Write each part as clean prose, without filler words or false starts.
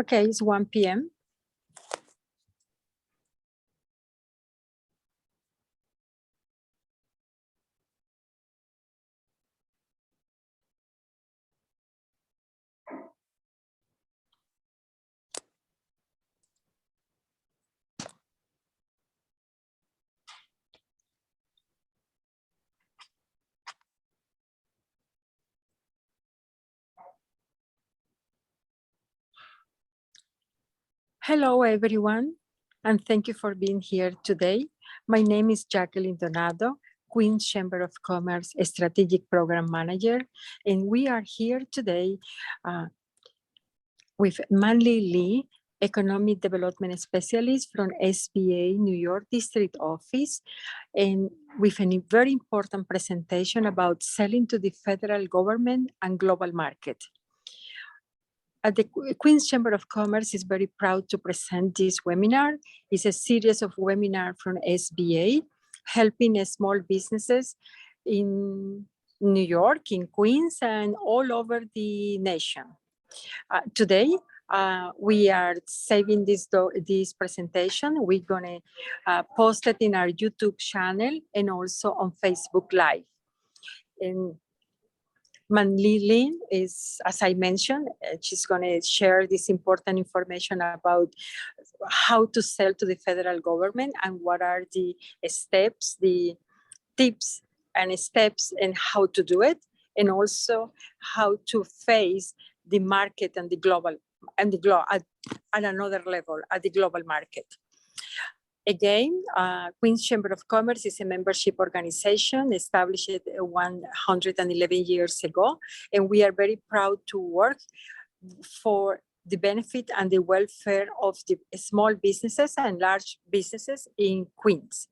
Okay, it's 1 p.m. Hello, everyone, and thank you for being here today. My name is Jacqueline Donado, Queens Chamber of Commerce Strategic Program Manager, and we are here today with Manly Lee, Economic Development Specialist from SBA New York District Office, and with a very important presentation about selling to the federal government and global market. The Queens Chamber of Commerce is very proud to present this webinar. It's a series of webinars from SBA, helping small businesses in New York, in Queens, and all over the nation. Today, we are saving this presentation. We're gonna post it in our YouTube channel and also on Facebook Live. And Manly Lin is, as I mentioned, she's going to share this important information about how to sell to the federal government and what are the steps, the tips and steps and how to do it, and also how to face the market and the global and at another level at the global market. Again, Queens Chamber of Commerce is a membership organization established 111 years ago, and we are very proud to work for the benefit and the welfare of the small businesses and large businesses in Queens.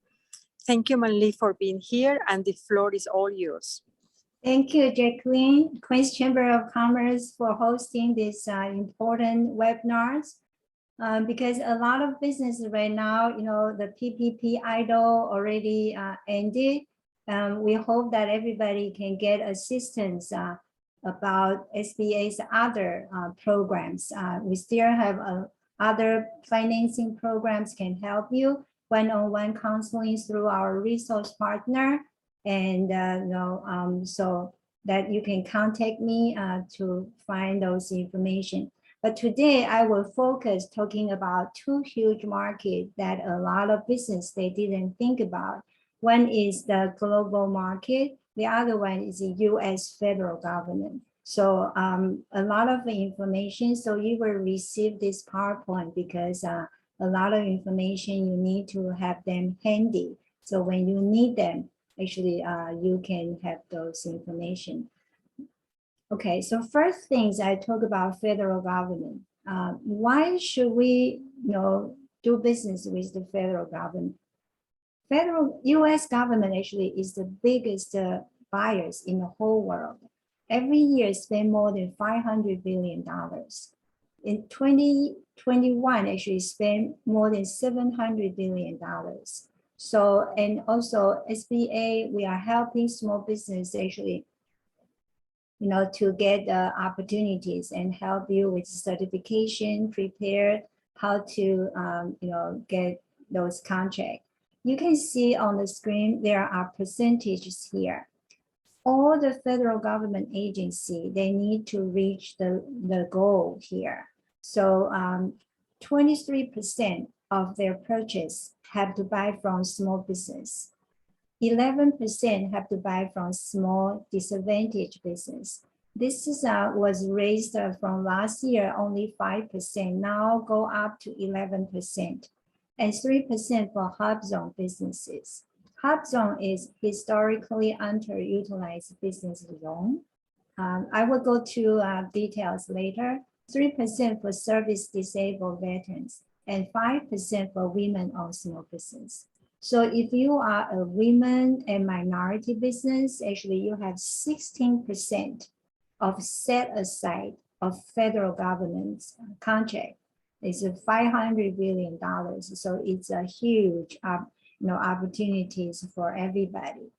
Thank you, Manly, for being here, and the floor is all yours. Thank you, Jacqueline, Queens Chamber of Commerce, for hosting this important webinars. Because a lot of businesses right now, the PPP idle already ended. We hope that everybody can get assistance about SBA's other programs. We still have other financing programs can help you, one-on-one counseling through our resource partner, and so that you can contact me to find those information. But today I will focus talking about two huge markets that a lot of business they didn't think about. One is the global market. The other one is the US federal government. So a lot of information. So you will receive this PowerPoint because a lot of information you need to have them handy. So when you need them, actually you can have those information. Okay, so first things I talk about federal government. Why should we do business with the federal government? Federal US government actually is the biggest buyers in the whole world. Every year spend more than $500 billion. In 2021, actually spend more than $700 billion. So, and also SBA, we are helping small business actually to get opportunities and help you with certification, prepare how to, get those contracts. You can see on the screen, there are percentages here. All the federal government agency, they need to reach the goal here. So 23% of their purchase have to buy from small business. 11% have to buy from small disadvantaged business. This is was raised from last year, only 5%, now go up to 11%, and 3% for Hubzone businesses. Hubzone is historically underutilized business loan. I will go to details later. 3% for service disabled veterans, and 5% for women-owned small business. So if you are a women and minority business, actually you have 16% of set aside of federal government's contract. It's $500 billion. So it's a huge opportunities for everybody.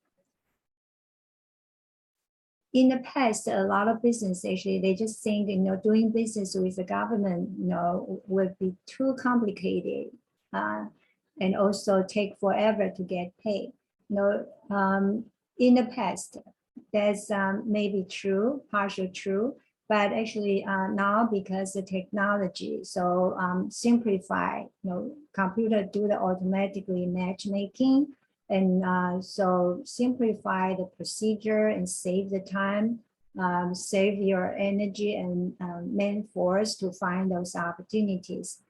in the past, a lot of business actually, they just think, doing business with the government, would be too complicated, and also take forever to get paid. In the past, that's maybe true, partial true, but actually now because the technology, so simplify, computer do the automatically matchmaking, and so simplify the procedure and save the time, save your energy and man force to find those opportunities.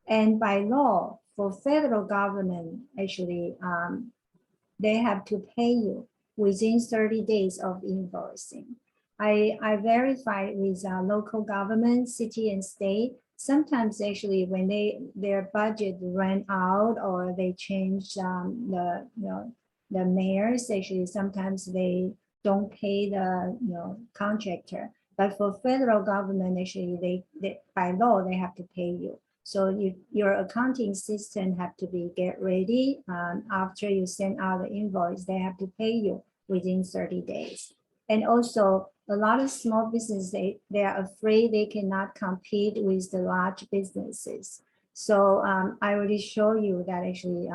And by law, for federal government, actually, they have to pay you within 30 days of invoicing. I verified with local government, city and state. Sometimes actually when their budget ran out or they change the mayors, actually sometimes they don't pay the contractor. But for federal government, actually they by law they have to pay you. So your accounting system have to be get ready. After you send out the invoice, they have to pay you within 30 days. And also a lot of small businesses, they are afraid they cannot compete with the large businesses. So I already show you that actually,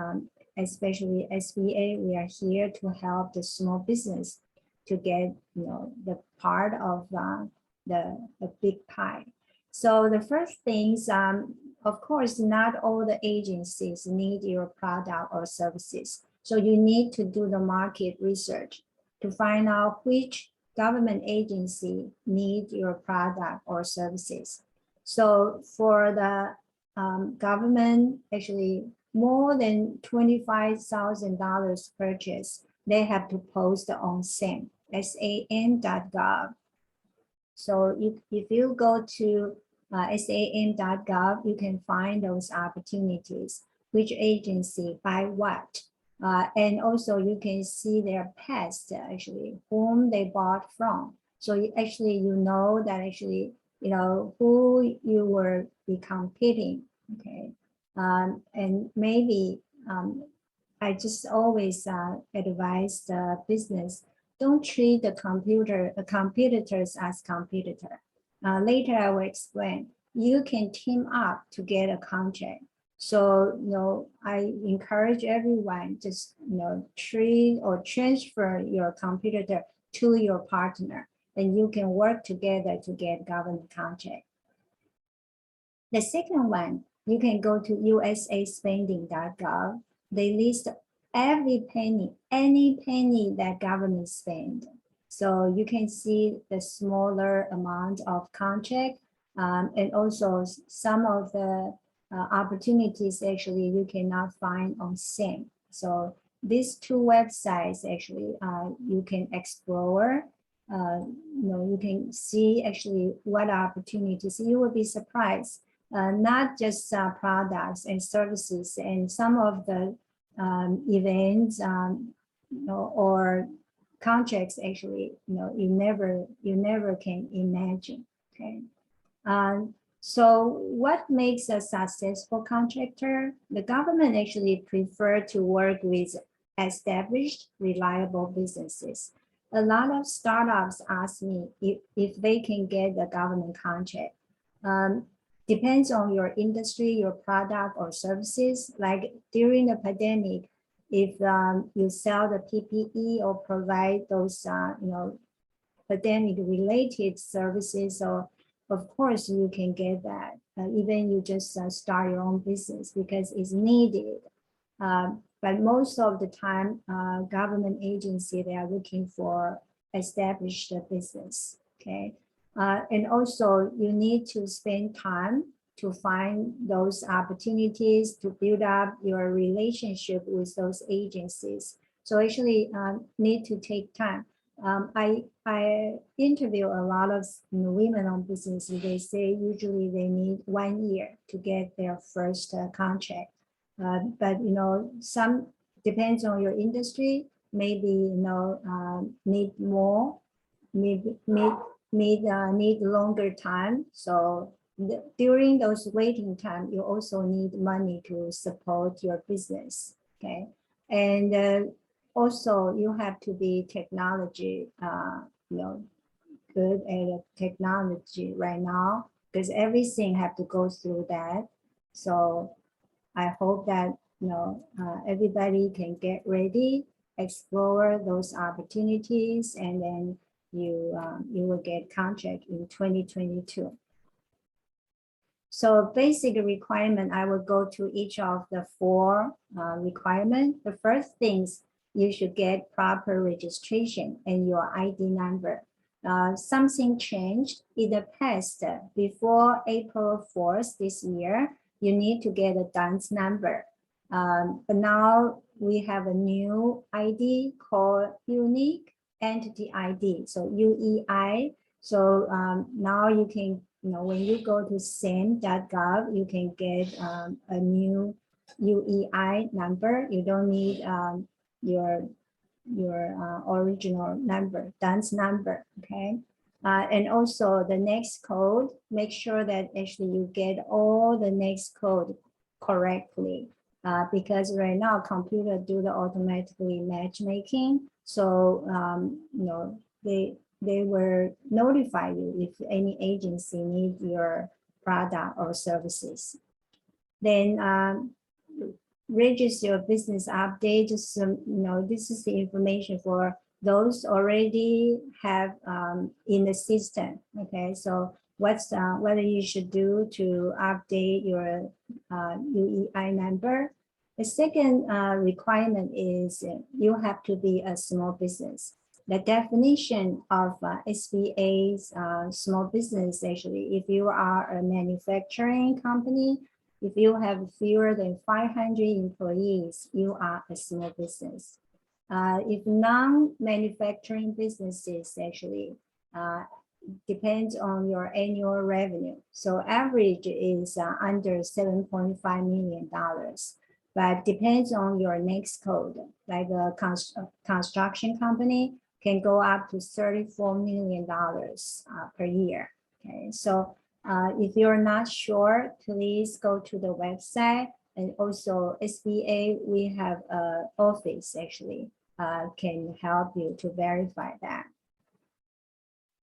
especially SBA, we are here to help the small business to get the part of the big pie. So the first things, of course, not all the agencies need your product or services. So you need to do the market research to find out which government agency need your product or services. So for the government, actually more than $25,000 purchase, they have to post on SAM, SAM.gov. So if you go to SAM.gov, you can find those opportunities, which agency, by what. And also you can see their past, actually, whom they bought from. So actually, that actually, who you will be competing, okay? And maybe I just always advise the business, don't treat the competitors as competitor. Later I will explain. You can team up to get a contract. So, I encourage everyone just, treat or transfer your competitor to your partner, and you can work together to get government contract. The second one, you can go to usaspending.gov. They list every penny, any penny that government spend. So you can see the smaller amount of contract, and also some of the opportunities actually you cannot find on SAM. So these two websites actually you can explore. You can see actually what opportunities. You will be surprised. Not just products and services, and some of the events or contracts actually you never can imagine. Okay. So what makes a successful contractor? The government actually prefer to work with established, reliable businesses. A lot of startups ask me if they can get the government contract. Depends on your industry, your product or services. Like during the pandemic, if you sell the PPE or provide those pandemic related services, or of course you can get that. Even you just start your own business because it's needed. But most of the time, government agency, they are looking for established business. Okay. And also you need to spend time to find those opportunities to build up your relationship with those agencies. So actually need to take time. I interview a lot of women-owned businesses. They say usually they need 1 year to get their first contract. But some depends on your industry. Maybe need more, need longer time. So during those waiting time, you also need money to support your business. Okay, and also you have to be technology good at technology right now because everything have to go through that. So I hope that everybody can get ready, explore those opportunities, and then you will get contract in 2022. So basic requirement, I will go to each of the four requirements. The first things, you should get proper registration and your ID number. Something changed in the past. Before April 4th this year, you need to get a DUNS number. But now we have a new ID called Unique Entity ID, so UEI. So now you can, when you go to SAM.gov, you can get a new UEI number. You don't need your original number, DUNS number, okay? And also the next code, make sure that actually you get all the next code correctly. Because right now computer do the automatically matchmaking. So, they will notify you if any agency needs your product or services. Then register your business update. Just, this is the information for those already have in the system. Okay, so what's what you should do to update your UEI number. The second requirement is you have to be a small business. The definition of SBA's small business, actually, if you are a manufacturing company, if you have fewer than 500 employees, you are a small business. If non-manufacturing businesses, actually, depends on your annual revenue. So average is under $7.5 million. But depends on your next code, like a construction company can go up to $34 million per year. Okay, so if you're not sure, please go to the website. And also SBA, we have an office actually can help you to verify that.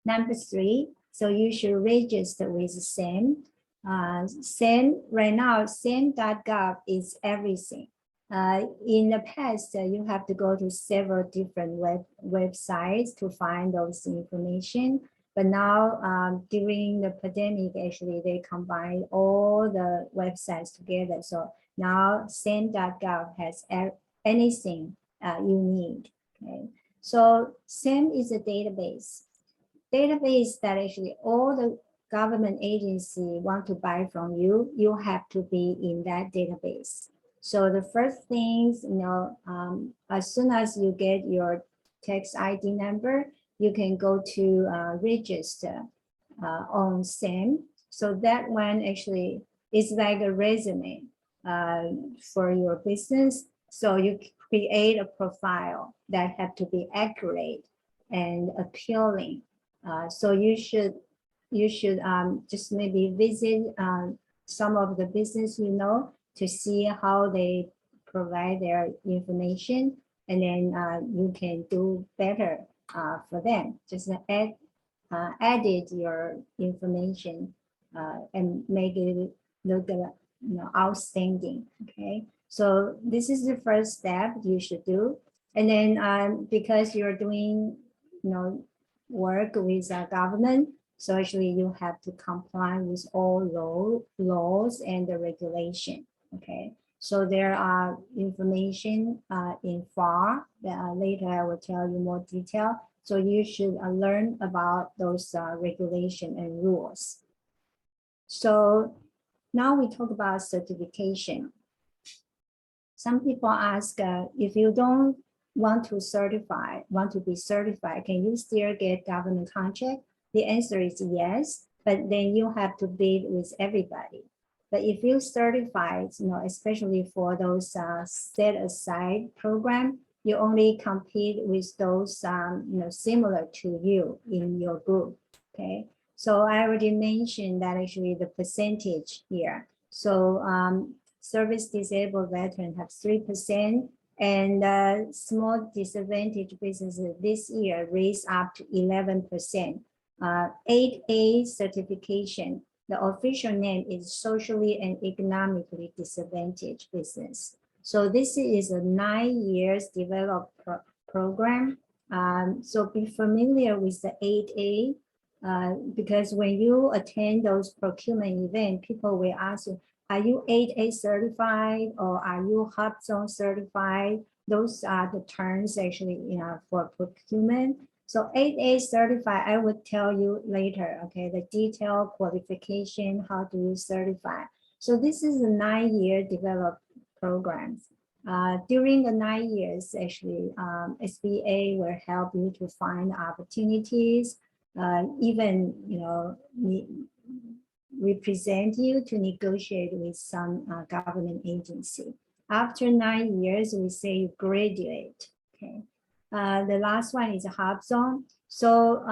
Number 3, so you should register with SAM. SAM right now, SAM.gov is everything. In the past, you have to go to several different websites to find those information. But now, during the pandemic, actually, they combine all the websites together. So now SAM.gov has anything you need. Okay, so SAM is a database that actually all the government agency want to buy from you, you have to be in that database. So the first things, as soon as you get your tax ID number, you can go to register on SAM. So that one actually is like a resume for your business. So you create a profile that have to be accurate and appealing. So you should just maybe visit some of the business to see how they provide their information, and then you can do better for them. Just edit your information and make it look outstanding. Okay, so this is the first step you should do, and then because you're doing work with a government. So actually you have to comply with all laws and the regulation, okay? So there are information in FAR that later I will tell you more detail. So you should learn about those regulation and rules. So now we talk about certification. Some people ask if you don't want to be certified, can you still get government contract? The answer is yes, but then you have to bid with everybody. But if you certified, especially for those set aside program, you only compete with those similar to you in your group. Okay, so I already mentioned that actually the percentage here. So service disabled veteran have 3%. And small disadvantaged businesses this year raised up to 11%. 8A certification. The official name is socially and economically disadvantaged business. So this is a 9 years developed program. So be familiar with the 8A because when you attend those procurement events, people will ask you, are you 8A certified or are you Hubzone certified? Those are the terms actually, for procurement. So 8A certified, I would tell you later, okay, the detailed qualification, how do you certify? So this is a 9-year developed program. During the 9 years, actually, SBA will help you to find opportunities, even, represent you to negotiate with some government agency. After 9 years, we say you graduate, okay. The last one is a Hubzone. So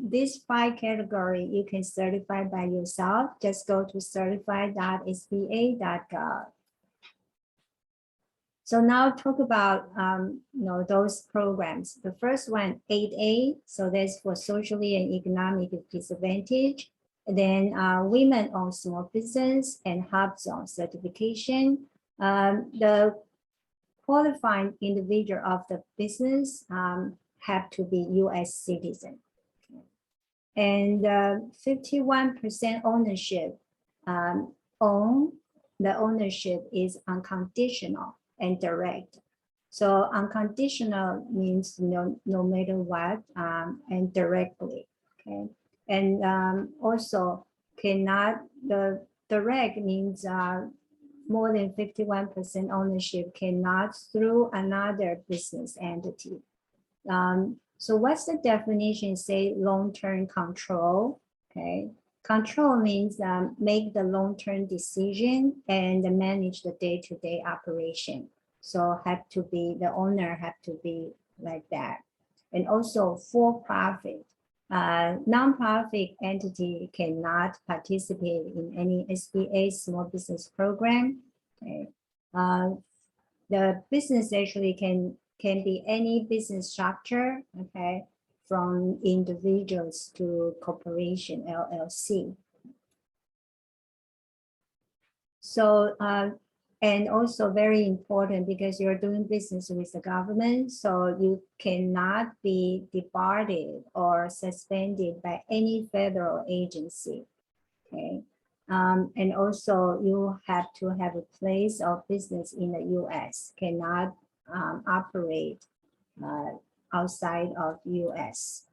this 5 category you can certify by yourself. Just go to certify.sba.gov. So now talk about those programs. The first one, 8A. So that's for socially and economic disadvantage. Then women-owned small business and Hubzone certification. The qualifying individual of the business have to be U.S. citizen. And 51% ownership the ownership is unconditional and direct. So unconditional means no matter what, and directly, okay? And also cannot, the direct means more than 51% ownership cannot through another business entity. So what's the definition? Say long-term control, okay? Control means make the long-term decision and manage the day-to-day operation. So have to be, the owner have to be like that. And also for profit. Non-profit entity cannot participate in any SBA small business program. Okay. The business actually can be any business structure, okay, from individuals to corporation, LLC. So, and also very important because you're doing business with the government, so you cannot be debarred or suspended by any federal agency, okay? And also you have to have a place of business in the US, cannot operate outside of US.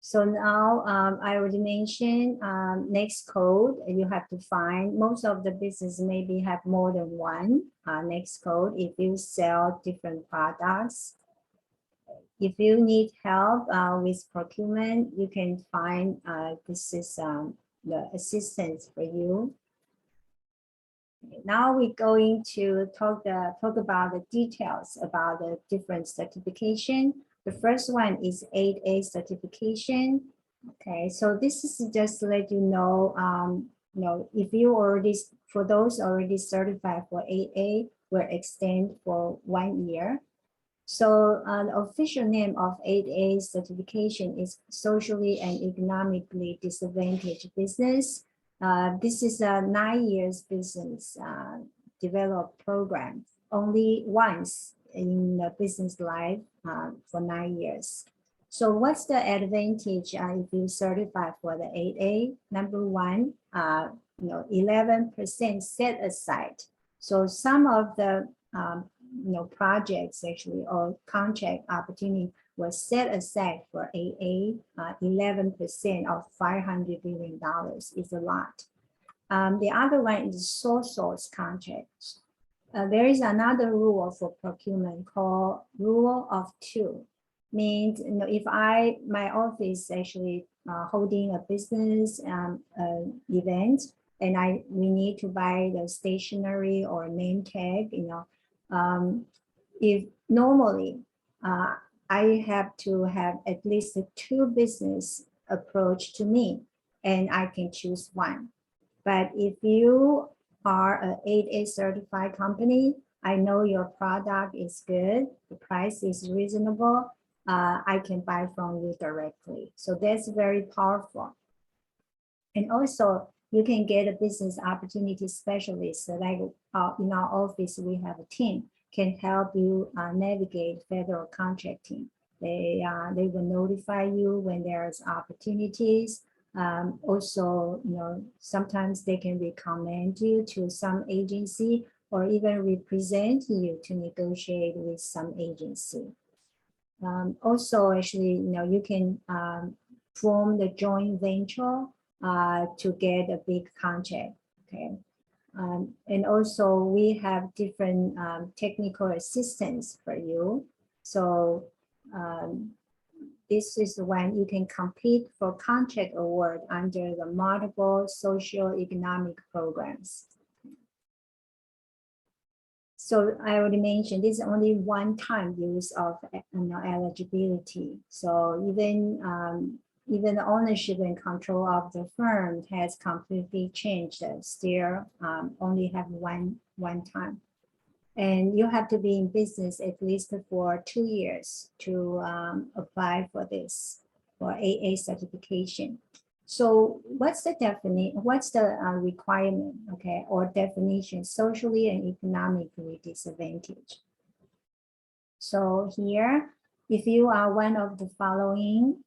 So now I already mentioned next code, you have to find, most of the business maybe have more than one next code if you sell different products. If you need help with procurement, you can find this is the assistance for you. Now we're going to talk about the details about the different certification. The first one is 8A certification. Okay, so this is just to let you know, if you already, for those already certified for 8A, will extend for 1 year. So the official name of 8A certification is socially and economically disadvantaged business. This is a 9 years business developed program, only once in the business life for 9 years. So what's the advantage if you certify for the 8A? Number one, 11% set aside. So some of the projects actually or contract opportunity was set aside for AA. 11% of $500 billion is a lot. The other one is sole source contracts. There is another rule for procurement called rule of two. Means if my office actually holding a business event and we need to buy the stationery or name tag, if normally I have to have at least 2 business approach to me and I can choose one. But if you are an 8A certified company, I know your product is good, the price is reasonable, I can buy from you directly. So that's very powerful. And also you can get a business opportunity specialist. Like in our office, we have a team can help you navigate federal contracting. They will notify you when there's opportunities. Also, sometimes they can recommend you to some agency or even represent you to negotiate with some agency. Also, actually, you can form the joint venture to get a big contract. Okay. And also we have different technical assistance for you. So this is when you can compete for contract award under the multiple socio-economic programs. So I already mentioned this is only one-time use of eligibility. So even the ownership and control of the firm has completely changed. Still only have one time. And you have to be in business at least for 2 years to apply for this, for AA certification. So what's the definition? What's the requirement? Okay, or definition: socially and economically disadvantaged. So here, if you are one of the following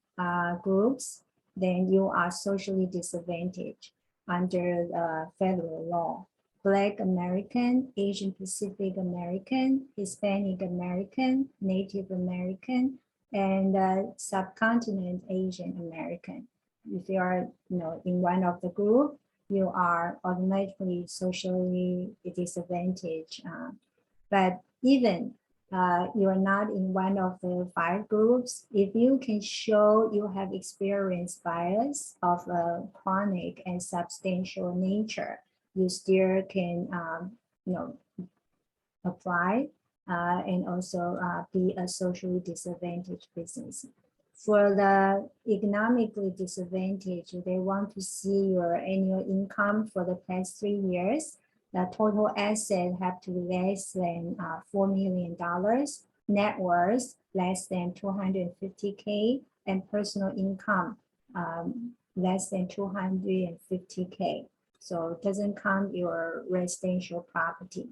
groups, then you are socially disadvantaged under federal law: Black American, Asian Pacific American, Hispanic American, Native American, and subcontinent Asian American. If you are in one of the group, you are automatically socially disadvantaged. But even you are not in one of the 5 groups, if you can show you have experienced bias of a chronic and substantial nature, you still can apply and also be a socially disadvantaged business. For the economically disadvantaged, they want to see your annual income for the past 3 years. The total asset have to be less than $4 million, net worth less than 250K, and personal income less than 250K. So it doesn't count your residential property.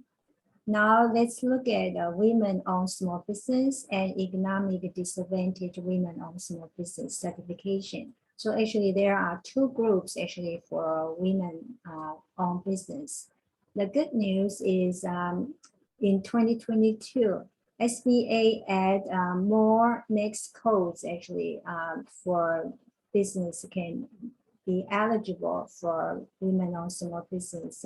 Now let's look at women-owned small business and economic disadvantaged women-owned small business certification. So actually there are 2 groups actually for women-owned business. The good news is in 2022, SBA add more next codes actually for business can be eligible for women-owned small business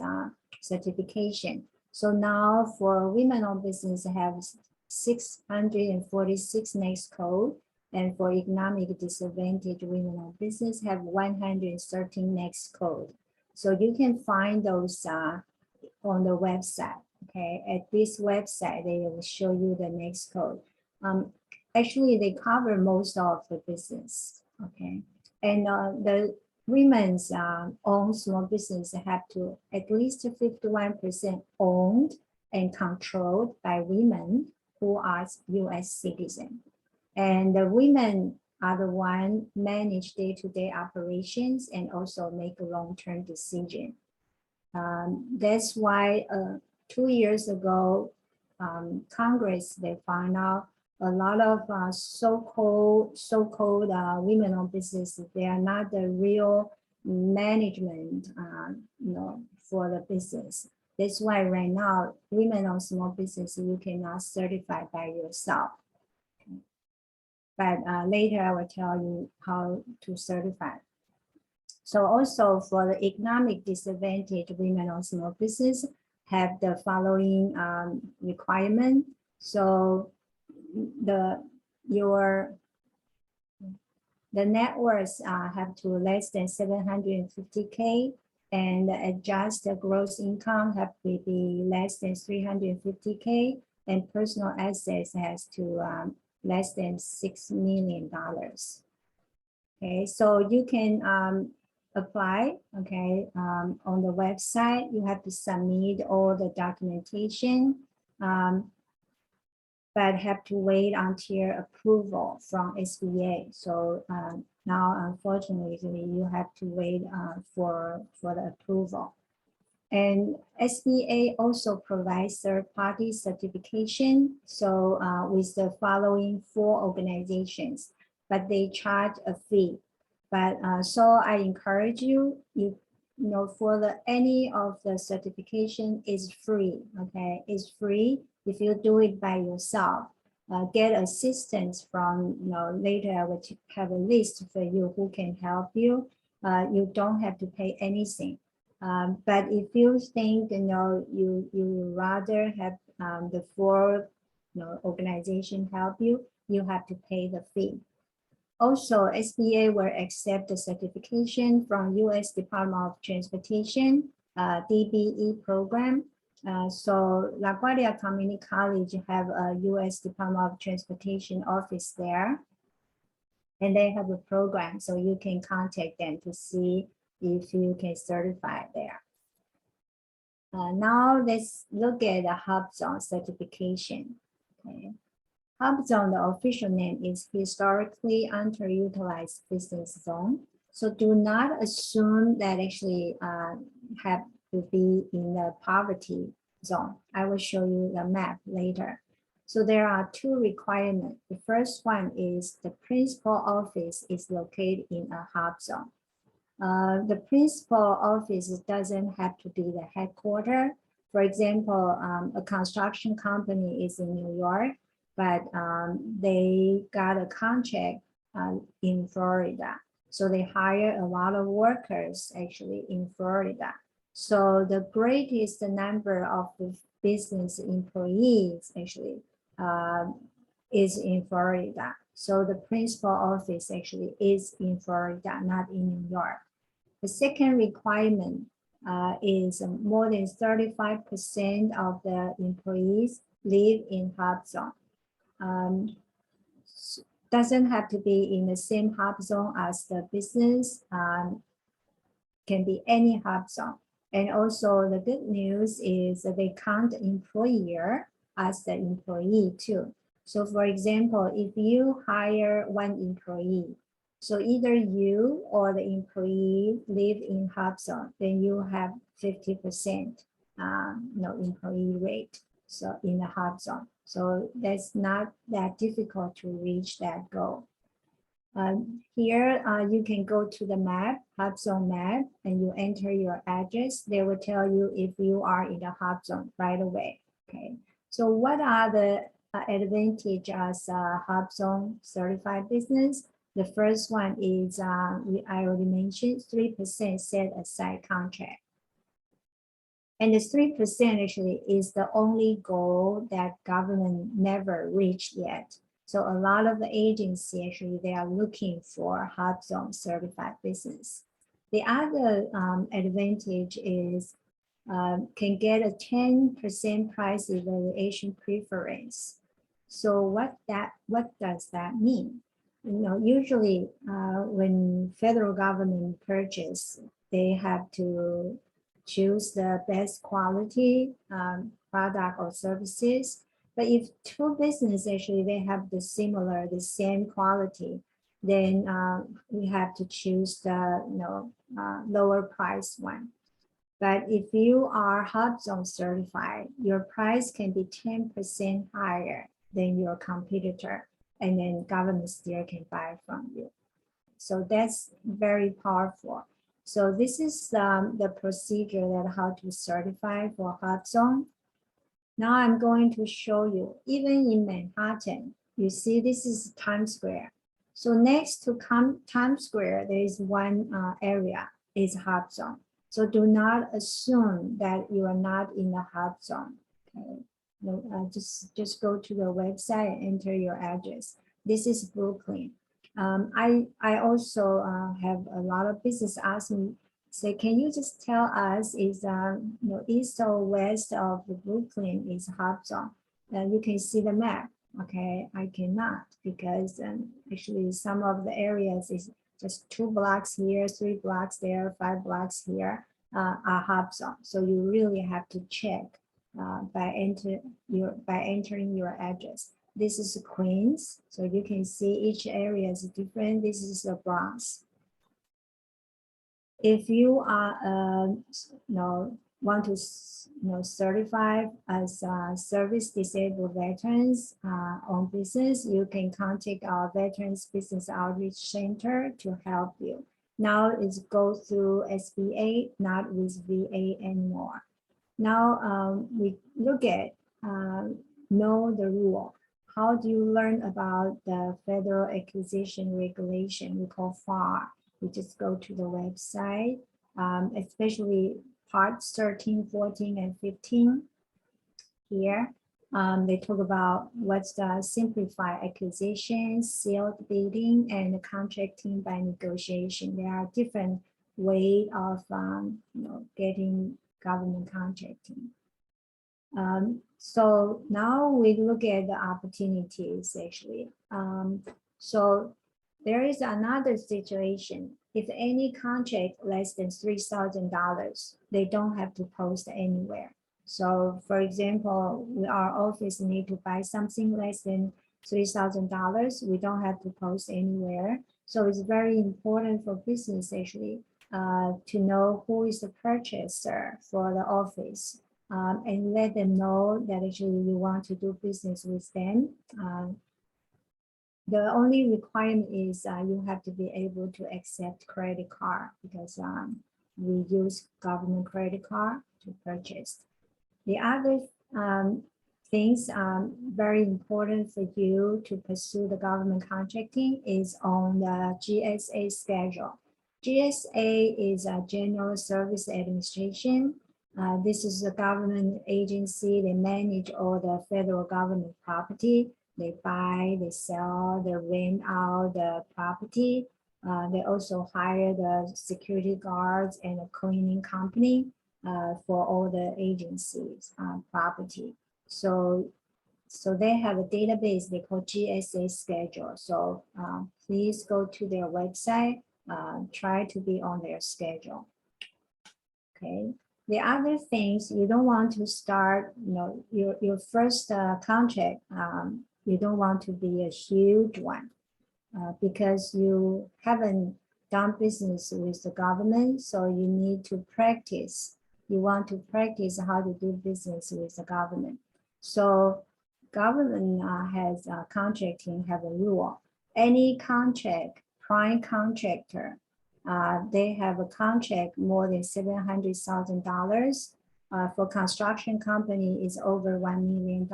certification. So now for women-owned business have 646 next code, and for economic disadvantaged women-owned business have 113 next code. So you can find those on the website. Okay, at this website they will show you the next code. Actually, they cover most of the business. Okay, and the women's owned small business have to at least 51% owned and controlled by women who are U.S. citizens. And the women are the one manage day-to-day operations and also make a long-term decision. That's why 2 years ago, Congress, they found out a lot of so-called women-owned businesses, they are not the real management for the business. That's why right now, women-owned small business, you cannot certify by yourself. Okay. But later I will tell you how to certify. So also for the economic disadvantaged women-owned small business have the following requirement. So the net worth have to less than 750K, and the adjusted gross income have to be less than 350K, and personal assets has to less than $6 million. Okay, so you can apply, okay, on the website. You have to submit all the documentation. but have to wait until approval from SBA. So now, unfortunately, you have to wait for the approval. And SBA also provides third-party certification. So with the following 4 organizations, but they charge a fee. But so I encourage you, you know, for any of the certification is free. Okay, it's free if you do it by yourself. Get assistance from, you know, later I will have a list for you who can help you. You don't have to pay anything. But if you think, you know, you rather have the 4, you know, organization help you, you have to pay the fee. Also, SBA will accept the certification from U.S. Department of Transportation, DBE program. So LaGuardia Community College have a U.S. Department of Transportation office there, and they have a program, so you can contact them to see if you can certify there. Now let's look at the Hubzone certification. Okay. Hubzone, the official name is historically underutilized business zone. So do not assume that actually have to be in the poverty zone. I will show you the map later. So there are 2 requirements. The first one is the principal office is located in a Hubzone. The principal office doesn't have to be the headquarters. For example, a construction company is in New York, but they got a contract in Florida. So they hire a lot of workers actually in Florida. So the greatest number of the business employees actually is in Florida. So the principal office actually is in Florida, not in New York. The second requirement is more than 35% of the employees live in Hubzone. Doesn't have to be in the same Hubzone as the business, can be any Hubzone. And also the good news is that they count the employer as the employee too. So for example, if you hire 1 employee, so either you or the employee live in Hubzone, then you have 50% employee rate. So in the Hubzone. So that's not that difficult to reach that goal. Here you can go to the map, Hubzone map, and you enter your address. They will tell you if you are in the Hubzone right away. Okay. So what are the advantage as a Hubzone certified business? The first one is I already mentioned 3% set aside contract. And the 3% actually is the only goal that government never reached yet. So a lot of the agency actually, they are looking for Hubzone certified business. The other advantage is can get a 10% price evaluation preference. So what does that mean? You know, usually when federal government purchase, they have to choose the best quality product or services. But if 2 businesses actually they have the same quality, then we have to choose the lower price one. But if you are Hubzone certified, your price can be 10% higher than your competitor, and then government still can buy from you. So that's very powerful. So this is the procedure that how to certify for Hubzone. Now I'm going to show you, even in Manhattan, you see this is Times Square. So next to Times Square, there is one area is Hubzone. So do not assume that you are not in the Hubzone. Okay. Just go to the website and enter your address. This is Brooklyn. I also have a lot of business ask me, say, can you just tell us is east or west of the Brooklyn is Hubzone? You can see the map. Okay, I cannot because actually some of the areas is just 2 blocks here, 3 blocks there, 5 blocks here are Hubzone. So you really have to check by entering your address. This is Queens. So you can see each area is different. This is the Bronx. If you are, want to, certify as service disabled veterans on business, you can contact our Veterans Business Outreach Center to help you. Now it's go through SBA, not with VA anymore. Now we look at know the rule. How do you learn about the Federal Acquisition Regulation we call FAR? You just go to the website, especially parts 13, 14, and 15 here. They talk about what's the simplified acquisition, sealed bidding, and contracting by negotiation. There are different ways of getting government contracting. So now we look at the opportunities actually. So there is another situation. If any contract less than $3,000, they don't have to post anywhere. So for example, our office need to buy something less than $3,000. We don't have to post anywhere. So it's very important for business actually to know who is the purchaser for the office. And let them know that actually you want to do business with them. The only requirement is you have to be able to accept credit card because we use government credit card to purchase. The other things very important for you to pursue the government contracting is on the GSA schedule. GSA is a General Service Administration. This is a government agency. They manage all the federal government property. They buy, they sell, they rent out the property. They also hire the security guards and a cleaning company for all the agencies property. So they have a database they call GSA schedule. So please go to their website, try to be on their schedule. Okay. The other things you don't want to start, your first contract, you don't want to be a huge one because you haven't done business with the government. So you need to practice. You want to practice how to do business with the government. So government has contracting have a rule. Any contract, prime contractor, they have a contract more than $700,000. For construction company is over $1 million.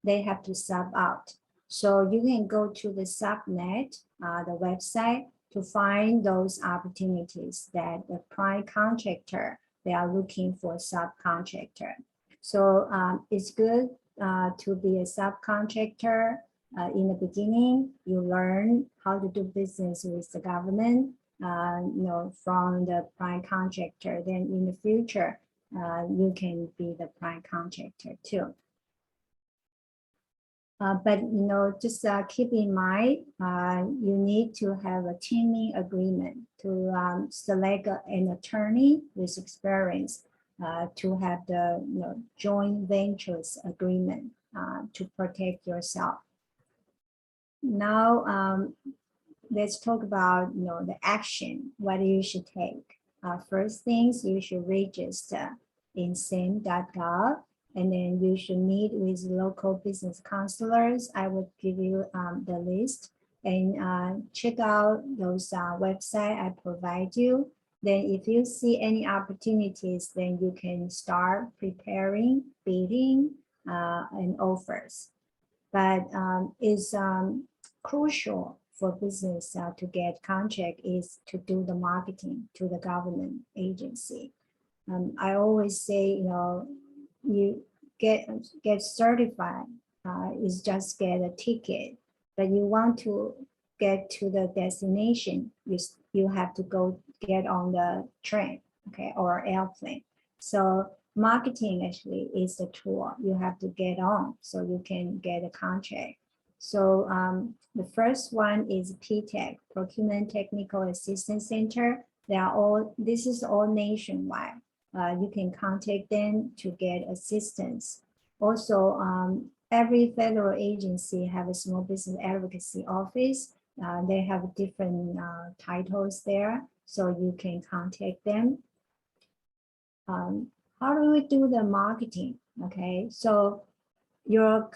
They have to sub out. So you can go to the subnet, the website, to find those opportunities that the prime contractor, they are looking for subcontractor. So it's good to be a subcontractor. In the beginning, you learn how to do business with the government. From the prime contractor, then in the future, you can be the prime contractor too. But just keep in mind, you need to have a teaming agreement to select an attorney with experience to have the joint ventures agreement to protect yourself. Now, let's talk about the action, what you should take. First things, you should register in SAM.gov, and then you should meet with local business counselors. I will give you the list and check out those websites I provide you. Then if you see any opportunities, then you can start preparing, bidding, and offers. But it's crucial for business to get contract is to do the marketing to the government agency. I always say, you get certified is just get a ticket, but you want to get to the destination, you have to go get on the train, okay, or airplane. So marketing actually is the tool you have to get on so you can get a contract. So the first one is PTAC, Procurement Technical Assistance Center. This is all nationwide. You can contact them to get assistance. Also, every federal agency have a small business advocacy office. They have different titles there, so you can contact them. How do we do the marketing? Okay, so your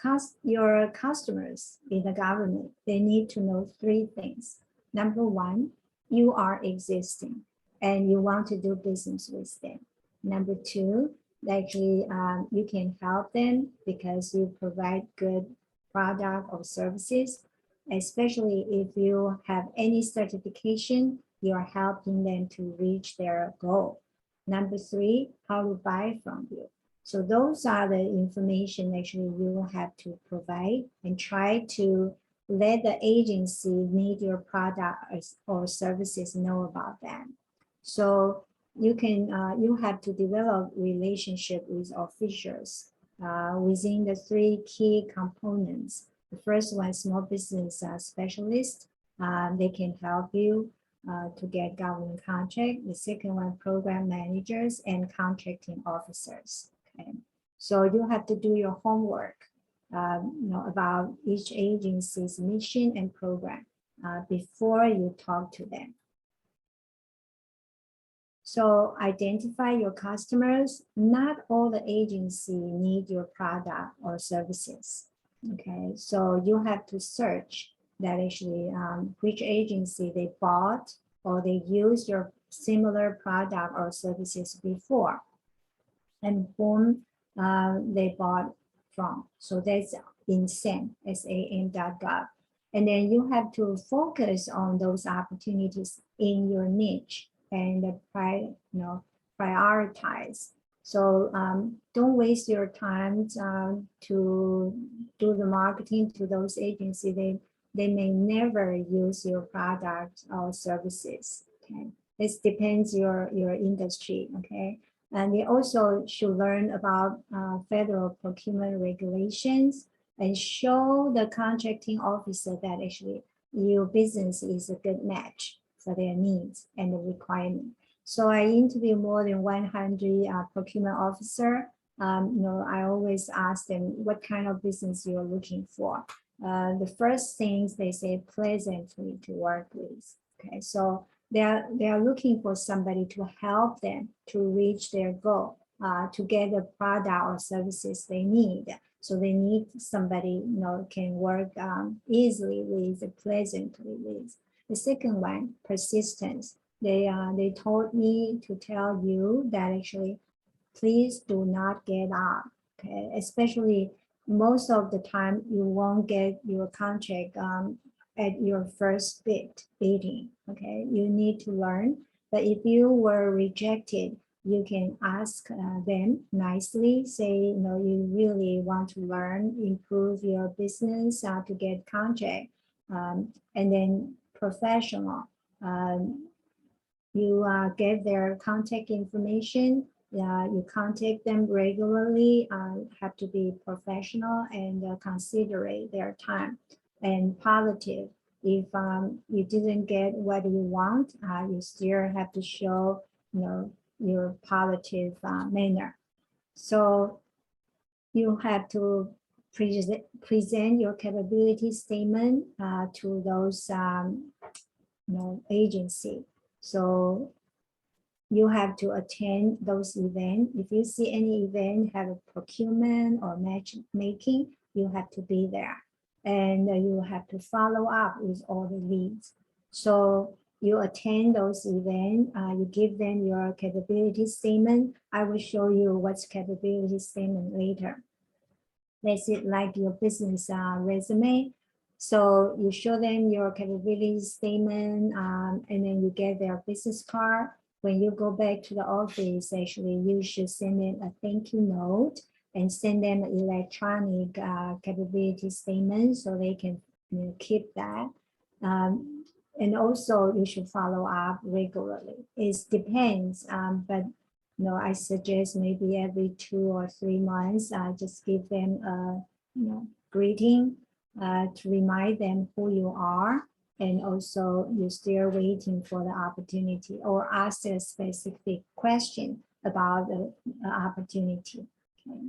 customers in the government, they need to know 3 things. Number 1, you are existing and you want to do business with them. Number 2, actually you can help them because you provide good product or services, especially if you have any certification, you are helping them to reach their goal. Number 3, how to buy from you. So those are the information actually you will have to provide and try to let the agency need your product or services know about them. So you can you have to develop relationship with officials within the 3 key components. The first one, small business specialist. They can help you to get government contract. The second one, program managers and contracting officers. Okay. So you have to do your homework about each agency's mission and program before you talk to them. So identify your customers. Not all the agency need your product or services. Okay, so you have to search that actually which agency they bought or they used your similar product or services before, and whom they bought from. So that's in SAM.gov. And then you have to focus on those opportunities in your niche and prioritize. So don't waste your time to do the marketing to those agencies. They may never use your product or services. Okay, this depends your industry. Okay. And they also should learn about federal procurement regulations and show the contracting officer that actually your business is a good match for their needs and the requirement. So I interview more than 100 procurement officer. I always ask them what kind of business you're looking for. The first things they say, pleasantly to work with. Okay, so they are looking for somebody to help them to reach their goal, to get the product or services they need. So they need somebody can work easily with, pleasantly with. The second one, persistence. They told me to tell you that actually, please do not get up. Okay, especially most of the time you won't get your contract at your first bidding. Okay, you need to learn. But if you were rejected, you can ask them nicely, say, you really want to learn, improve your business to get contract, and then professional. You get their contact information. You contact them regularly. Have to be professional and considerate their time. And positive. If you didn't get what you want, you still have to show your positive manner. So you have to present your capability statement to those agency. So you have to attend those events. If you see any event have a procurement or matchmaking, you have to be there. And you have to follow up with all the leads. So you attend those events, you give them your capability statement. I will show you what's capability statement later. That's it, like your business resume. So you show them your capability statement and then you get their business card. When you go back to the office, actually, you should send them a thank you note and send them an electronic capability statement so they can keep that. And also you should follow up regularly. It depends, but I suggest maybe every 2 or 3 months, just give them a greeting to remind them who you are. And also you're still waiting for the opportunity or ask a specific question about the opportunity. Okay.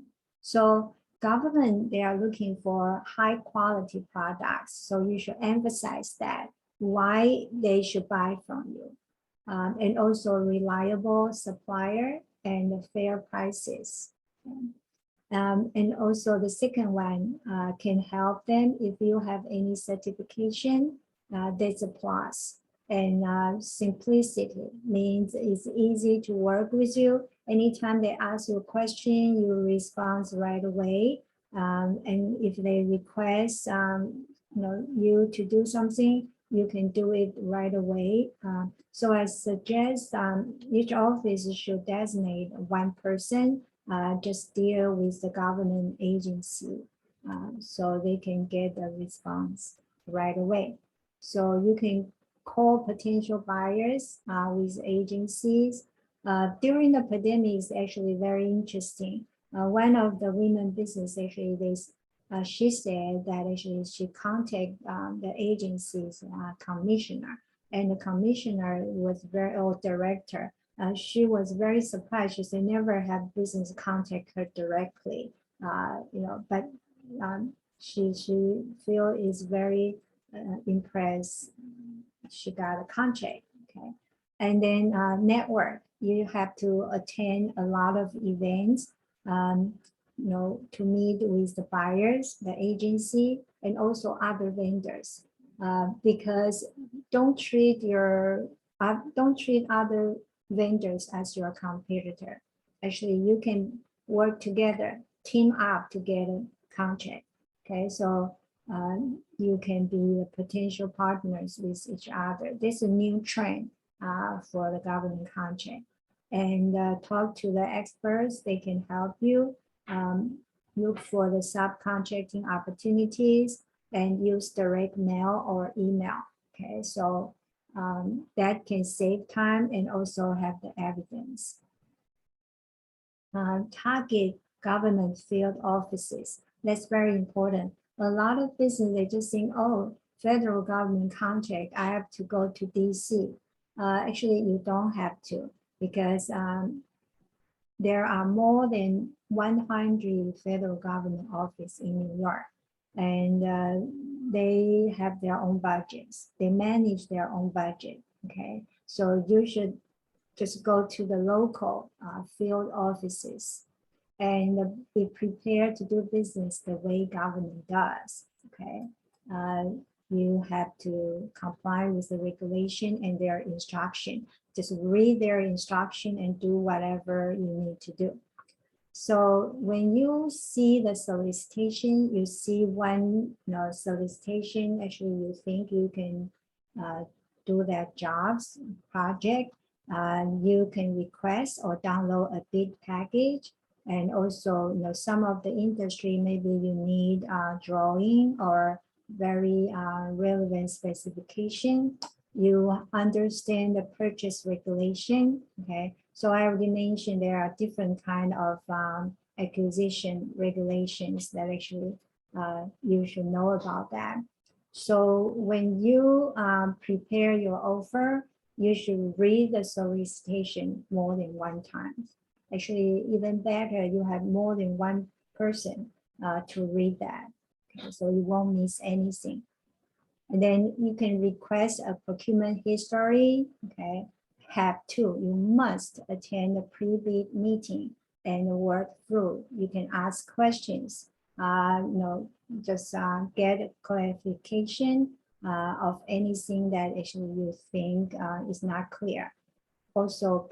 So government, they are looking for high quality products. So you should emphasize that, why they should buy from you. And also reliable supplier and fair prices. And also the second one can help them if you have any certification, that's a plus. And simplicity means it's easy to work with you. Anytime they ask you a question, you respond right away. And if they request you to do something, you can do it right away. So I suggest each office should designate one person just deal with the government agency so they can get a response right away. So you can call potential buyers with agencies. During the pandemic is actually very interesting. One of the women business actually, she said that actually she contacted the agency's commissioner, and the commissioner was or director. She was very surprised. She said never have business contact her directly, but she feel is very impressed. She got a contract, okay. And then network, you have to attend a lot of events, to meet with the buyers, the agency, and also other vendors, because don't treat other vendors as your competitor. Actually, you can work together, team up to get a contract. Okay, so you can be potential partners with each other. This is a new trend for the government contract. And talk to the experts, they can help you look for the subcontracting opportunities and use direct mail or email. Okay, so that can save time and also have the evidence. Target government field offices. That's very important. A lot of business, they just think, oh, federal government contract, I have to go to DC. Actually, you don't have to, because there are more than 100 federal government office in New York, and they have their own budgets. They manage their own budget, okay? So you should just go to the local field offices and be prepared to do business the way government does, okay? You have to comply with the regulation and their instruction. Just read their instruction and do whatever you need to do. So when you see the solicitation, you see one solicitation, actually you think you can do that jobs project, you can request or download a bid package. And also, some of the industry, maybe you need drawing or very relevant specification. You understand the purchase regulation, okay? So I already mentioned there are different kind of acquisition regulations that actually you should know about that. So when you prepare your offer, you should read the solicitation more than one time. Actually, even better, you have more than one person to read that, okay? So you won't miss anything. And then you can request a procurement history, okay? Have to, you must attend a pre-bid meeting and work through. You can ask questions, just get clarification of anything that actually you think is not clear. Also,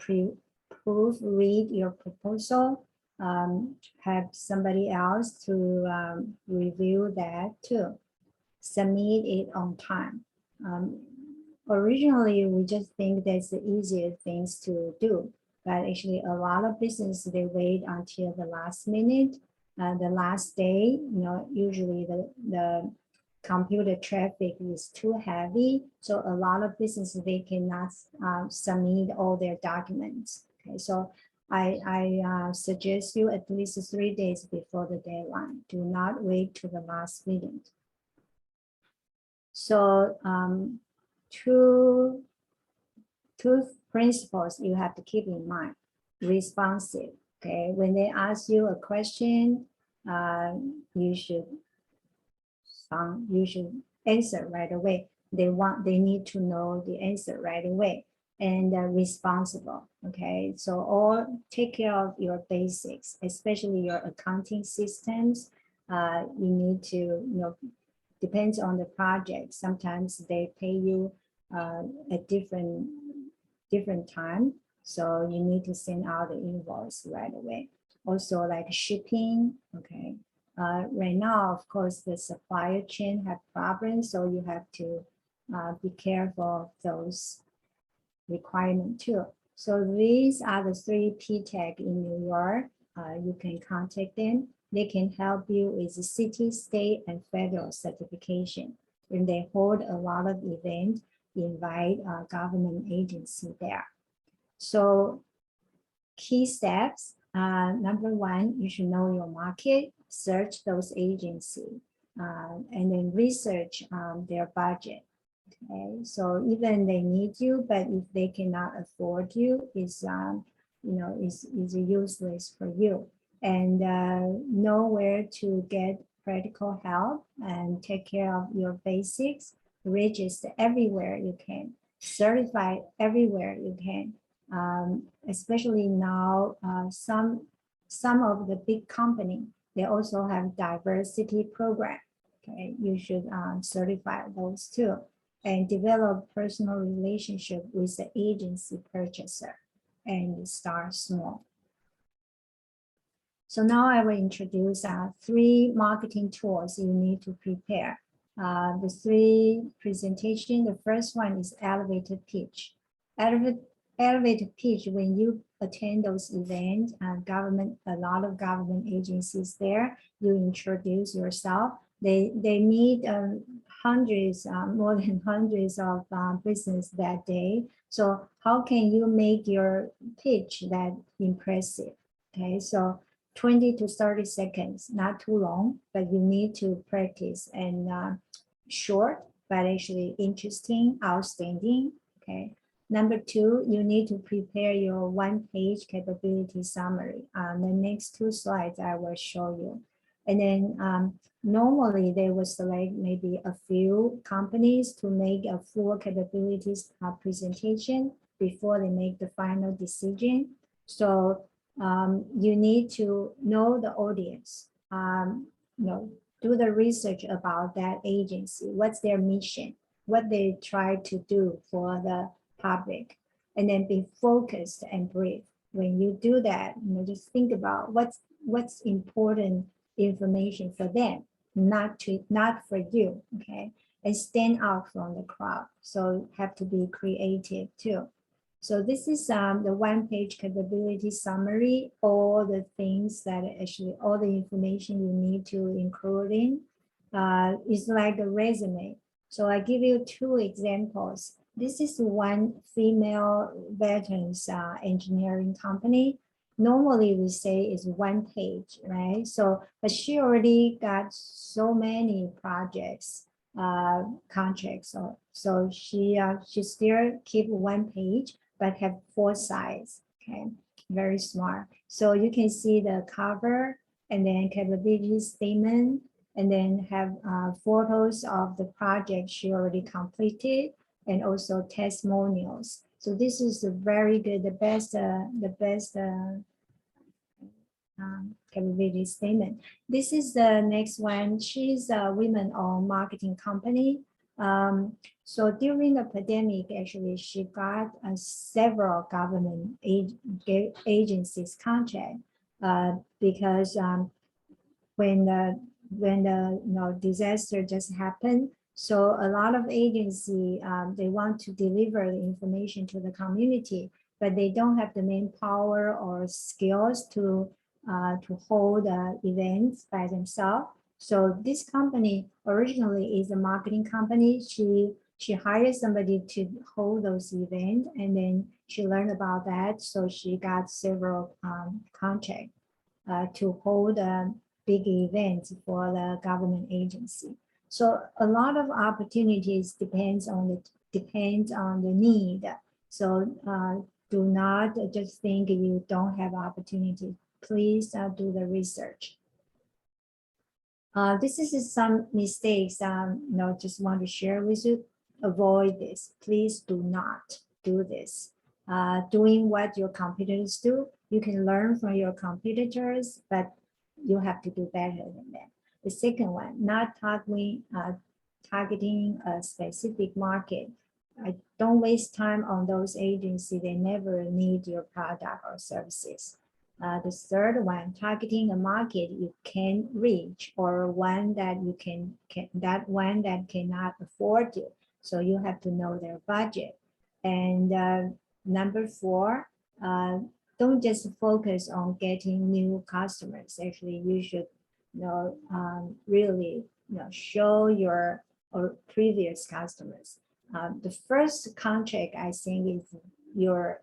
proofread your proposal, have somebody else to review that too. Submit it on time. Originally, we just think that's the easiest things to do, but actually a lot of business, they wait until the last minute, the last day, usually the computer traffic is too heavy. So a lot of businesses, they cannot submit all their documents. Okay, so I suggest you at least 3 days before the deadline. Do not wait to the last minute. So two principles you have to keep in mind. Responsive, okay? When they ask you a question, you should answer right away. They need to know the answer right away and responsible. Okay, so all take care of your basics, especially your accounting systems. You need to, depends on the project. Sometimes they pay you at different time, so you need to send out the invoice right away. Also, like shipping. Okay, right now, of course, the supplier chain have problems, so you have to be careful of those requirements too. So these are the 3 PTAG in New York. You can contact them. They can help you with city, state, and federal certification. And they hold a lot of events, invite government agency there. So key steps, number 1, you should know your market, search those agencies, and then research their budget. Okay, so even they need you, but if they cannot afford you, is useless for you. And know where to get practical help and take care of your basics. Register everywhere you can, certify everywhere you can. Especially now, some of the big company, they also have diversity program. Okay, you should certify those too, and develop personal relationship with the agency purchaser and start small. So now I will introduce 3 marketing tools you need to prepare. The 3 presentation, the first one is elevator pitch. Elevator pitch, when you attend those events, a lot of government agencies there, you introduce yourself. They meet hundreds, more than hundreds of business that day. So how can you make your pitch that impressive? Okay, so 20 to 30 seconds, not too long, but you need to practice, and short, but actually interesting, outstanding. Okay. Number 2, you need to prepare your 1-page capability summary. The next 2 slides I will show you. And then normally they will select maybe a few companies to make a full capabilities presentation before they make the final decision. So you need to know the audience, do the research about that agency, what's their mission, what they try to do for the public, and then be focused and brief. When you do that, just think about what's important information for them, not for you, okay? And stand out from the crowd. So have to be creative too. So this is the 1-page capability summary, all the things that actually, all the information you need to include in. It's like a resume. So I give you 2 examples. This is one female veterans engineering company. Normally we say it's 1 page, right? So, but she already got so many projects, contracts. So she still keep 1 page, but have 4 sides. Okay, very smart. So you can see the cover, and then capability statement, and then have photos of the project she already completed, and also testimonials. So this is a very good, the best capability statement. This is the next one. She's a women-owned marketing company. So during the pandemic, actually, she got several government agencies contract because when the disaster just happened, so a lot of agency they want to deliver the information to the community, but they don't have the manpower or skills to hold events by themselves. So this company originally is a marketing company. She hired somebody to hold those events, and then she learned about that. So she got several contracts to hold big events for the government agency. So a lot of opportunities depends on the need. So do not just think you don't have opportunity. Please do the research. This is some mistakes, just want to share with you. Avoid this. Please do not do this. Doing what your competitors do, you can learn from your competitors, but you have to do better than that. The second one, not targeting a specific market. Don't waste time on those agencies. They never need your product or services. The third one, targeting a market you can reach or one that you that one that cannot afford you. So you have to know their budget. And number four, don't just focus on getting new customers. Actually, you should really show your or previous customers. The first contract, I think, is your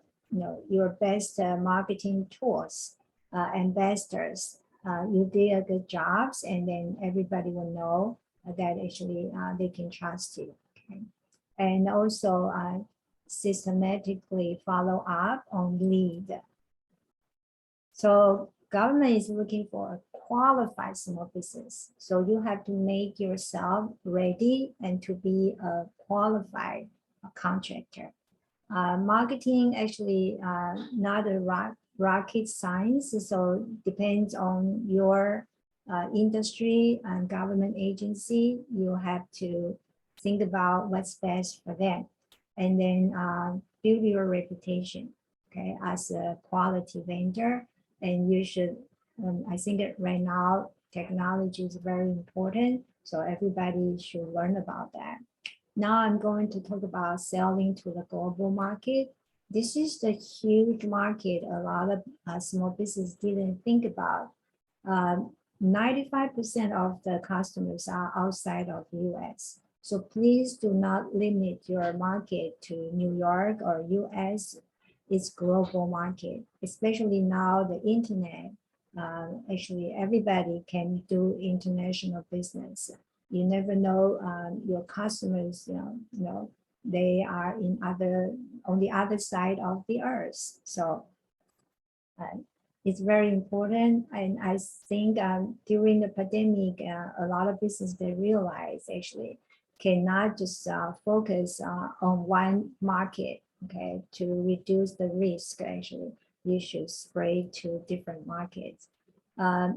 your best marketing tools, ambassadors. You did a good jobs, and then everybody will know that actually they can trust you. Okay? And also systematically follow up on lead. So government is looking for a qualified small business. So you have to make yourself ready and to be a qualified contractor. Marketing actually not a rocket science, so depends on your industry and government agency. You have to think about what's best for them, and then build your reputation, okay, as a quality vendor. And you should, I think that right now technology is very important, so everybody should learn about that. Now I'm going to talk about selling to the global market. This is the huge market a lot of small business didn't think about. 95% of the customers are outside of US. So please do not limit your market to New York or US. It's global market, especially now the internet. Actually, everybody can do international business. You never know your customers, they are on the other side of the earth. So it's very important. And I think during the pandemic, a lot of business, they realize actually cannot just focus on one market, okay, to reduce the risk. Actually, you should spread to different markets.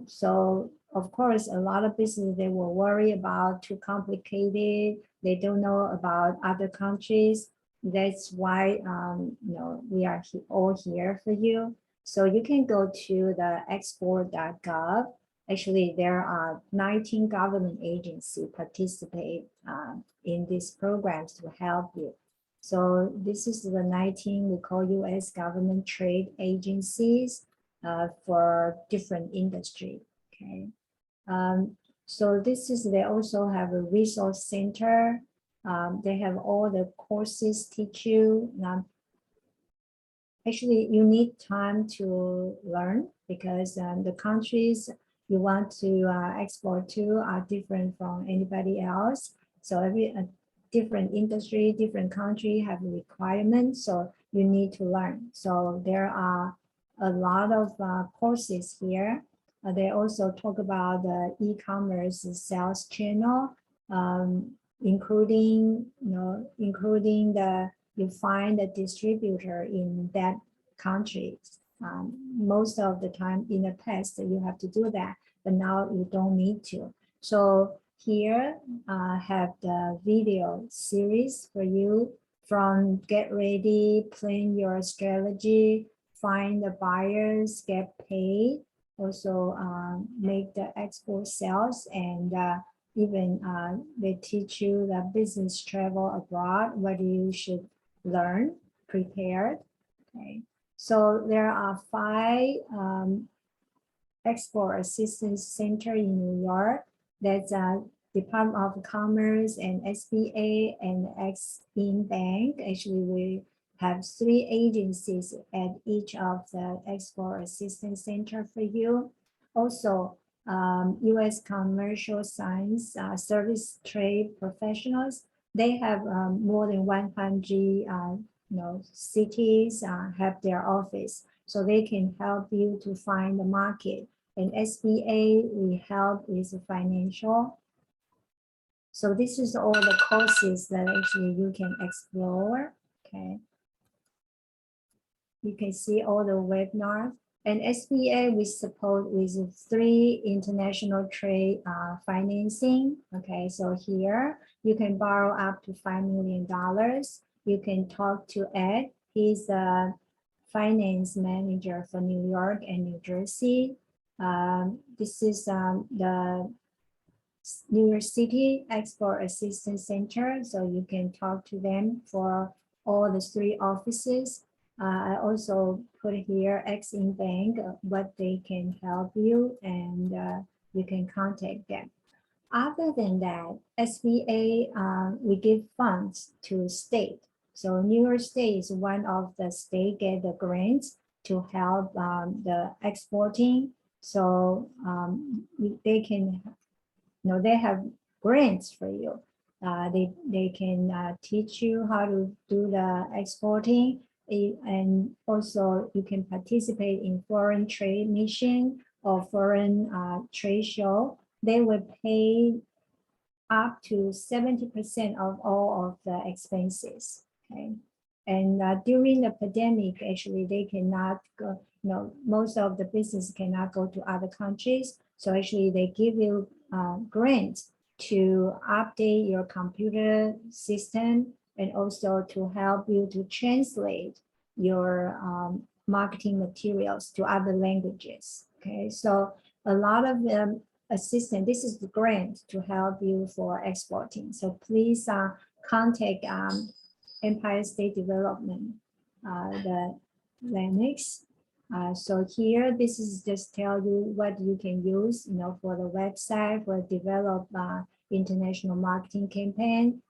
So of course, a lot of business, they will worry about too complicated. They don't know about other countries. That's why, we are all here for you. So you can go to the export.gov. Actually, there are 19 government agencies participate in these programs to help you. So this is the 19 we call U.S. government trade agencies for different industry. Okay. So this is, they also have a resource center. They have all the courses teach you. Actually, you need time to learn because the countries you want to export to are different from anybody else. So every different industry, different country have requirements. So you need to learn. So there are a lot of courses here. They also talk about the e-commerce sales channel, including you find a distributor in that country. Most of the time in the past you have to do that, but now you don't need to. So here I have the video series for you from get ready, plan your strategy, find the buyers, get paid, also make the export sales, and even they teach you the business travel abroad, what you should learn, prepared. Okay, so there are 5 export assistance center in New York. That's Department of Commerce and SBA and Ex-Im Bank. Actually, we have 3 agencies at each of the export assistance center for you. Also, U.S. commercial science service trade professionals. They have more than 100 cities have their office, so they can help you to find the market. And SBA, we help with financial. So this is all the courses that actually you can explore. Okay. You can see all the webinars. And SBA, we support with 3 international trade financing. Okay, so here you can borrow up to $5 million. You can talk to Ed. He's a finance manager for New York and New Jersey. This is the New York City Export Assistance Center. So you can talk to them for all the 3 offices. I also put here Exim Bank, what they can help you, and you can contact them. Other than that, SBA, we give funds to state. So New York State is one of the state get the grants to help the exporting. So they can, they have grants for you. They can teach you how to do the exporting, and also you can participate in foreign trade mission or foreign trade show. They will pay up to 70% of all of the expenses. Okay, and during the pandemic, actually they cannot go. Most of the business cannot go to other countries. So actually they give you grants to update your computer system and also to help you to translate your marketing materials to other languages. Okay, so a lot of them assistance. This is the grant to help you for exporting. So please contact Empire State Development, the Lennox. So here, this is just tell you what you can use, for the website, for develop international marketing campaign,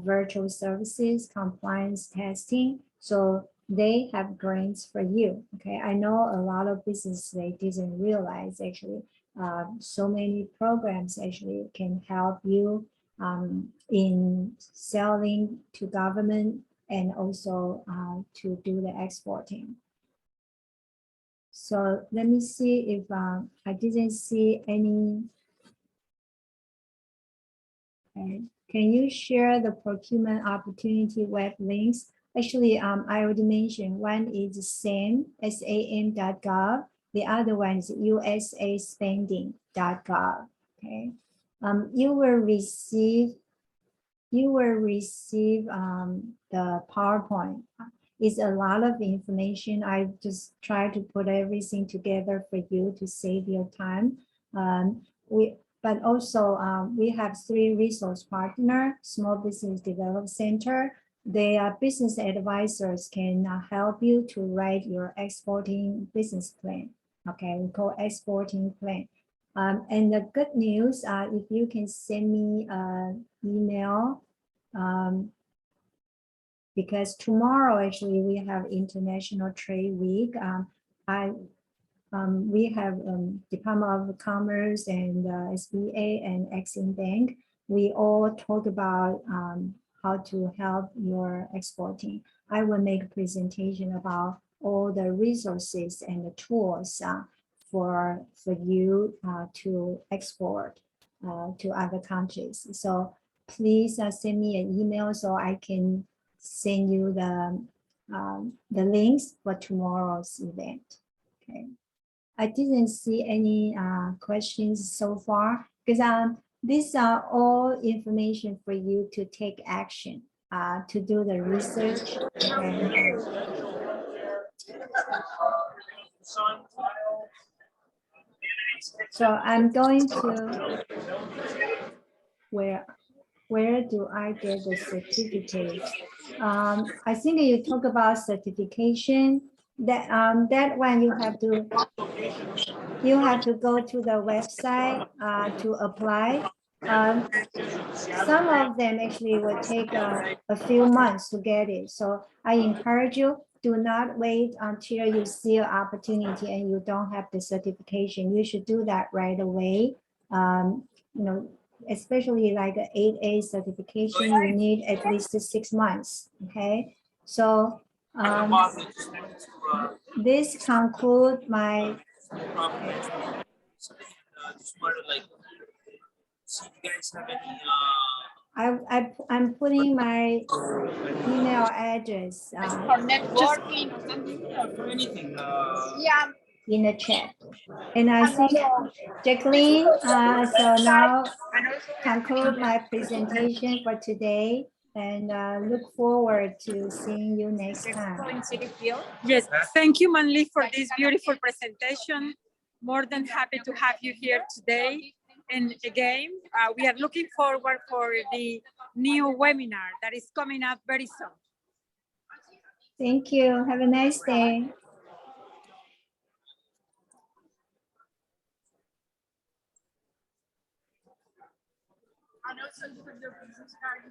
virtual services, compliance testing. So they have grants for you. Okay, I know a lot of business they didn't realize actually. So many programs actually can help you in selling to government and also to do the exporting. So let me see if I didn't see any. Okay. Can you share the procurement opportunity web links? Actually, I already mentioned one is sam.gov. The other one is usaspending.gov. Okay. You will receive the PowerPoint. It's a lot of information. I just try to put everything together for you to save your time. But also we have 3 resource partners, Small Business Development Center. They are business advisors, can help you to write your exporting business plan. Okay, we call exporting plan. And the good news, if you can send me an email, because tomorrow actually we have International Trade Week. We have Department of Commerce and SBA and Exim Bank. We all talk about how to help your exporting. I will make a presentation about all the resources and the tools for you to export to other countries. So please send me an email so I can send you the links for tomorrow's event. Okay. I didn't see any questions so far because these are all information for you to take action, to do the research. Okay. So I'm going to, where do I get the certificate? I think you talk about certification. That one you have to go to the website to apply. Some of them actually will take a few months to get it. So I encourage you, do not wait until you see an opportunity and you don't have the certification. You should do that right away. Especially like an 8A certification, you need at least 6 months. Okay, so this concludes my So then, just wanted to like see if you guys have any I'm putting my email address for networking or something, for anything. Yeah. in the chat. And I think Jacqueline, so now conclude my presentation for today and look forward to seeing you next time. Yes, thank you, Manli, for this beautiful presentation. More than happy to have you here today. And again, we are looking forward for the new webinar that is coming up very soon. Thank you. Have a nice day. I know some of your business cards.